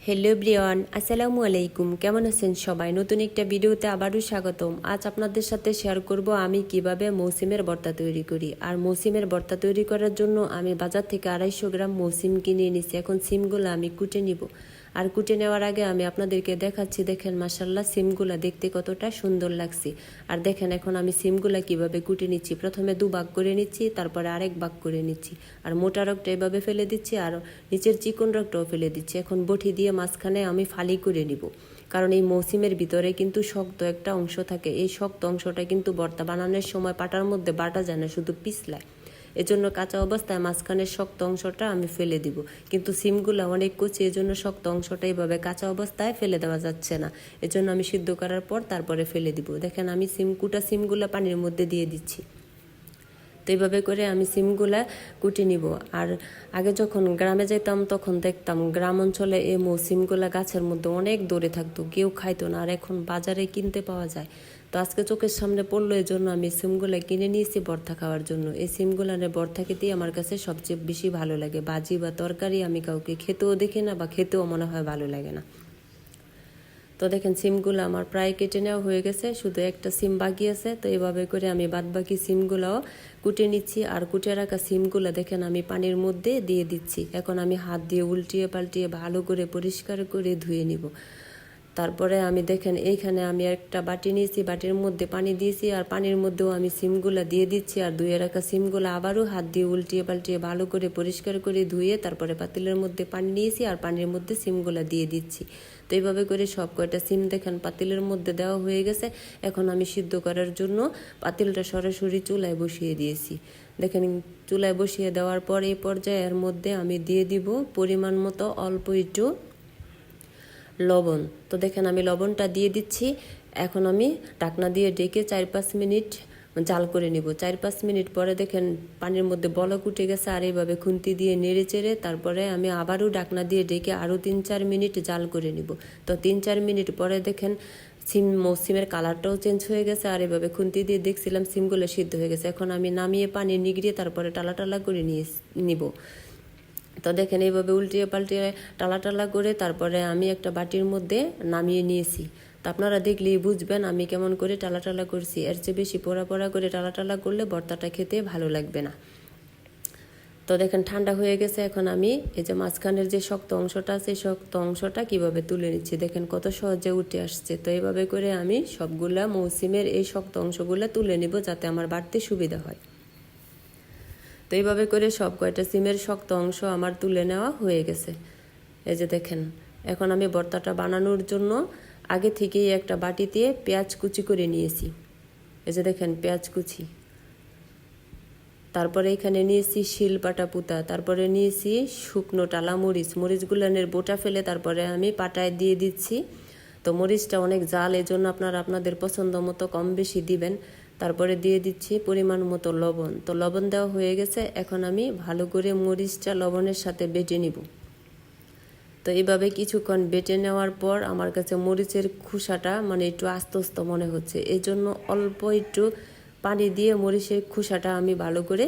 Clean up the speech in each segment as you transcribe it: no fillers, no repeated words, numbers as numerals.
Hello everyone, আসসালামু আলাইকুম। কেমন আছেন সবাই? নতুন একটা ভিডিওতে আবারও স্বাগতম। আজ আপনাদের সাথে শেয়ার করব আমি কিভাবে মৌসিমের ভর্তা তৈরি করি। আর মৌসিমের ভর্তা তৈরি করার জন্য আমি বাজার থেকে 250 গ্রাম মৌসিম কিনে নিয়েছি। এখন সিমগুলো আমি কুটে নিব। আর কুটে নেওয়ার আগে আমি আপনাদেরকে দেখাচ্ছি, দেখেন মাশাল্লাহ সিমগুলা দেখতে কতটা সুন্দর লাগছে। আর দেখেন এখন আমি সিমগুলা কিভাবে কুটে নিচ্ছি। প্রথমে 2 ভাগ করে নিচ্ছি, তারপরে আরেক ভাগ করে নিচ্ছি। আর মোটা রগটা এভাবে ফেলে দিচ্ছি, আর নিচের চিকন রগটাও ফেলে দিচ্ছি। এখন বটি দিয়ে মাঝখানে আমি ফালি করে নিব, কারণ এই মৌসিমের ভিতরে কিন্তু শক্ত একটা অংশ থাকে। এই শক্ত অংশটা কিন্তু ভর্তা বানানোর সময় পাটার মধ্যে বাটা যায় না, শুধু পিছলায়। এজন্য কাঁচা অবস্থায় মাঝখানের শক্ত অংশটা আমি ফেলে দিব। কিন্তু সিমগুলো অনেক কচি, এজন্য শক্ত অংশটা এইভাবে কাঁচা অবস্থায় ফেলে দেওয়া যাচ্ছে না। এজন্য আমি সিদ্ধ করার পর তারপরে ফেলে দিব। দেখেন আমি কুটা সিমগুলো পানির মধ্যে দিয়ে দিচ্ছি। তো এইভাবে করে আমি সিমগুলা কুটে নিব। আর আগে যখন গ্রামে যেতাম তখন দেখতাম গ্রাম অঞ্চলে এই সিমগুলা গাছের মধ্যে অনেক দৌড়ে থাকতো, কেউ খাইতো না। আর এখন বাজারে কিনতে পাওয়া যায়। তো আজকে চোখের সামনে পড়লো, এই জন্য আমি সিমগুলা কিনে নিয়েছি ভর্তা খাওয়ার জন্য। এই সিমগুলানের ভর্তা খেতেই আমার কাছে সবচেয়ে বেশি ভালো লাগে। ভাজি বা তরকারি আমি কাউকে খেতেও দেখি না, বা খেতেও মনে হয় ভালো লাগে না। তো দেখেন সিমগুলো আমার প্রায় কেটে নেওয়া হয়ে গেছে, শুধু একটা সিম বাকি আছে। তো এইভাবে করে আমি বাদবাকি সিমগুলোও কুটে নিচ্ছি। আর কুটে রাখা সিমগুলো দেখেন আমি পানির মধ্যে দিয়ে দিচ্ছি। এখন আমি হাত দিয়ে উল্টিয়ে পাল্টিয়ে ভালো করে পরিষ্কার করে ধুয়ে নিব। তারপরে আমি দেখেন এইখানে আমি একটা বাটি নিয়েছি, বাটির মধ্যে পানি দিয়েছি, আর পানির মধ্যেও আমি সিমগুলা দিয়ে দিচ্ছি। আর ধুয়ে রাখা সিমগুলো আবারও হাত দিয়ে উল্টিয়ে পাল্টিয়ে ভালো করে পরিষ্কার করে ধুয়ে তারপরে পাতিলের মধ্যে পানি নিয়েছি, আর পানির মধ্যে সিমগুলা দিয়ে দিচ্ছি। তো এইভাবে করে সব কয়টা সিম দেখেন পাতিলের মধ্যে দেওয়া হয়ে গেছে। এখন আমি সিদ্ধ করার জন্য পাতিলটা সরাসরি চুলায় বসিয়ে দিয়েছি। দেখেন চুলায় বসিয়ে দেওয়ার পর এই পর্যায়ে এর মধ্যে আমি দিয়ে দিব পরিমাণ মতো অল্প একটু লবণ। তো দেখেন আমি লবণটা দিয়ে দিচ্ছি। এখন আমি ঢাকনা দিয়ে ডেকে 4-5 মিনিট জাল করে নিব। 4-5 মিনিট পরে দেখেন পানির মধ্যে বলক উঠে গেছে। আর এইভাবে খুন্তি দিয়ে নেড়ে চেড়ে তারপরে আমি আবারও ঢাকনা দিয়ে ডেকে আরও 3-4 মিনিট জাল করে নিব। তো 3-4 মিনিট পরে দেখেন সিমের কালারটাও চেঞ্জ হয়ে গেছে। আর এভাবে খুন্তি দিয়ে দেখছিলাম সিমগুলো সিদ্ধ হয়ে গেছে। এখন আমি নামিয়ে পানি নিগড়িয়ে তারপরে টালা টালা করে নিব। তো দেখেন এইভাবে উল্টিয়ে পাল্টিয়ে টালা টালা করে তারপরে আমি একটা বাটির মধ্যে নামিয়ে নিয়েছি। তো আপনারা দেখলেই বুঝবেন আমি কেমন করে টালা টালা করছি। এর চেয়ে বেশি পোড়া পোড়া করে টালা টালা করলে ভর্তাটা খেতে ভালো লাগবে না। তো দেখেন ঠান্ডা হয়ে গেছে। এখন আমি এই যে মাঝখানের যে শক্ত অংশটা আছে, শক্ত অংশটা কিভাবে তুলে নিচ্ছি দেখেন কত সহজে উঠে আসছে। তো এইভাবে করে আমি সবগুলা মৌসিমের এই শক্ত অংশগুলো তুলে নিব, যাতে আমার বাড়তে সুবিধা হয়। তো এইভাবে করে সব কয়টা সিমের শক্ত অংশ আমার তুলে নেওয়া হয়ে গেছে। এই যে দেখেন এখন আমি ভর্তাটা বানানোর জন্য আগে থেকেই একটা বাটিতে পেঁয়াজ কুচি করে নিয়েছি। এই যে দেখেন পেঁয়াজ কুচি, তারপরে এখানে নিয়েছি শিলপাটা পুঁতা, তারপরে নিয়েছি শুকনো টালা মরিচগুলানের বোটা ফেলে তারপরে আমি পাটায় দিয়ে দিচ্ছি। তো মরিচটা অনেক জাল, এজন্য আপনারা আপনাদের পছন্দ মতো কম বেশি দিবেন। তারপরে দিয়ে দিচ্ছি পরিমাণ মতো লবণ। তো লবণ দেওয়া হয়ে গেছে। এখন আমি ভালো করে মরিচটা লবণের সাথে বেটে নিব। তো এইভাবে কিছুক্ষণ বেটে নেওয়ার পর আমার কাছে মরিচের খোসাটা মানে একটু আস্তে আস্তে মনে হচ্ছে, এই জন্য অল্প একটু পানি দিয়ে মরিচের খোসাটা আমি ভালো করে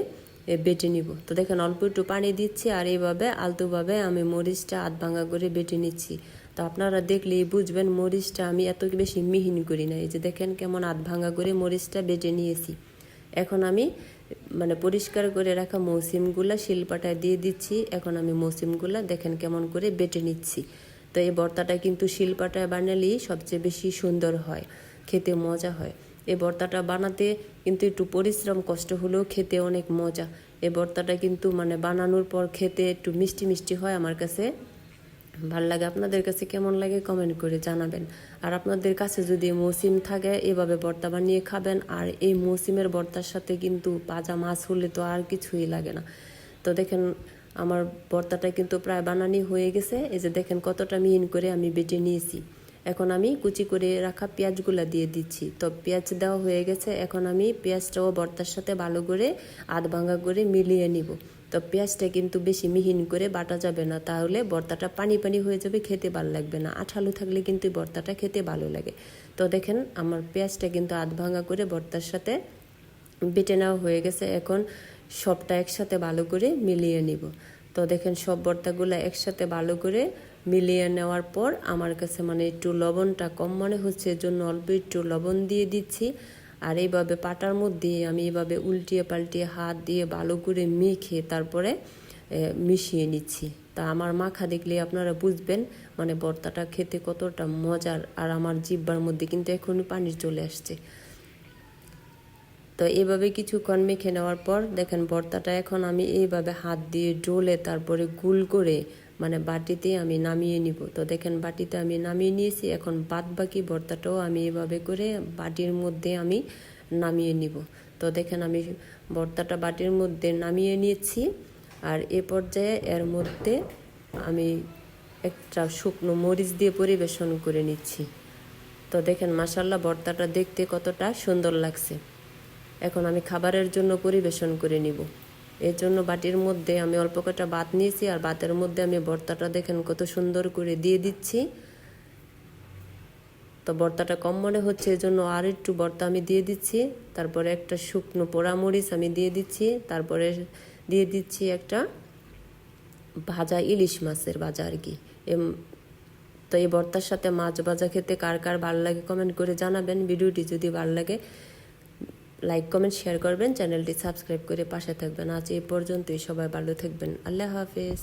বেটে নিব। তো দেখেন অল্প একটু পানি দিচ্ছি, আর এইভাবে আলতোভাবে আমি মরিচটা আধ ভাঙা করে বেটে নিচ্ছি। তো আপনারা দেখলেই বুঝবেন মরিচটা আমি এত বেশি মিহিন করি না। এই যে দেখেন কেমন আধ ভাঙা করে মরিচটা বেটে নিয়েছি। এখন আমি পরিষ্কার করে রাখা মৌসিমগুলা শিলপাটায় দিয়ে দিচ্ছি। এখন আমি মৌসিমগুলা দেখেন কেমন করে বেটে নিচ্ছি। তো এই ভর্তাটা কিন্তু শিলপাটায় বানালেই সবচেয়ে বেশি সুন্দর হয়, খেতে মজা হয়। এই ভর্তাটা বানাতে কিন্তু একটু পরিশ্রম, কষ্ট হলেও খেতে অনেক মজা। এই ভর্তাটা কিন্তু বানানোর পর খেতে একটু মিষ্টি মিষ্টি হয়, আমার কাছে ভাল লাগে। আপনাদের কাছে কেমন লাগে কমেন্ট করে জানাবেন। আর আপনাদের কাছে যদি মৌসিম থাকে এভাবে ভর্তা বানিয়ে খাবেন। আর এই মৌসিমের ভর্তার সাথে কিন্তু ভাজা মাছ হলে তো আর কিছুই লাগে না। তো দেখেন আমার ভর্তাটা কিন্তু প্রায় বানানি হয়ে গেছে। এই যে দেখেন কতটা মিহিন করে আমি বেটে নিয়েছি। এখন আমি কুচি করে রাখা পেঁয়াজগুলা দিয়ে দিচ্ছি। তো পেঁয়াজ দেওয়া হয়ে গেছে। এখন আমি পেঁয়াজটাও ভর্তার সাথে ভালো করে আধ ভাঙা করে মিলিয়ে নিব। তো পেঁয়াজটা কিন্তু বেশি মিহিন করে বাটা যাবে না, তাহলে ভর্তাটা পানি পানি হয়ে যাবে, খেতে ভালো লাগবে না। আঠালো থাকলে কিন্তু ভর্তাটা খেতে ভালো লাগে। তো দেখেন আমার পেঁয়াজটা কিন্তু আধ ভাঙা করে ভর্তার সাথে বেটে নেওয়া হয়ে গেছে। এখন সবটা একসাথে ভালো করে মিলিয়ে নিব। তো দেখেন সব ভর্তাগুলো একসাথে ভালো করে মিলিয়ে নেওয়ার পর আমার কাছে মানে একটু লবণটা কম মনে হচ্ছে, এজন্য অল্প একটু লবণ দিয়ে দিচ্ছি। আর এইভাবে পাটার মধ্যে আমি এইভাবে উল্টিয়ে পাল্টিয়ে হাত দিয়ে ভালো করে মেখে তারপরে মিশিয়ে নিচ্ছি। তা আমার মাখা দেখলে আপনারা বুঝবেন মানে ভর্তাটা খেতে কতটা মজার। আর আমার জিহ্বার মধ্যে কিন্তু এখনই পানি চলে আসছে। তো এইভাবে কিছুক্ষণ মেখে নেওয়ার পর দেখেন ভর্তাটা এখন আমি এইভাবে হাত দিয়ে ডলে তারপরে গুল করে মানে বাটিতে আমি নামিয়ে নিব। তো দেখেন বাটিতে আমি নামিয়ে নিয়েছি। এখন বাদ বাকি ভর্তাটাও আমি এভাবে করে বাটির মধ্যে আমি নামিয়ে নিব। তো দেখেন আমি ভর্তাটা বাটির মধ্যে নামিয়ে নিয়েছি। আর এ পর্যায়ে এর মধ্যে আমি একটা শুকনো মরিচ দিয়ে পরিবেশন করে নিচ্ছি। তো দেখেন মাশাআল্লাহ ভর্তাটা দেখতে কতটা সুন্দর লাগছে। এখন আমি খাবারের জন্য পরিবেশন করে নিব। এর জন্য বাটির মধ্যে আমি অল্প কটা ভাত নিয়েছি, আর ভাতের মধ্যে আমি ভর্তাটা দেখেন কত সুন্দর করে দিয়ে দিচ্ছি। তো ভর্তাটা কম মনে হচ্ছে, এজন্য আর একটু ভর্তা আমি দিয়ে দিচ্ছি। তারপরে একটা শুকনো পোড়ামরিচ আমি দিয়ে দিচ্ছি। তারপরে দিয়ে দিচ্ছি একটা ভাজা ইলিশ মাছের ভাজা আর কি। তো এই ভর্তার সাথে মাছ ভাজা খেতে কার কার ভালো লাগে কমেন্ট করে জানাবেন। ভিডিওটি যদি ভালো লাগে লাইক কমেন্ট শেয়ার করবেন, চ্যানেলটি সাবস্ক্রাইব করে পাশে থাকবেন। আজ এই পর্যন্তই, সবাই ভালো থাকবেন। আল্লাহ হাফেজ।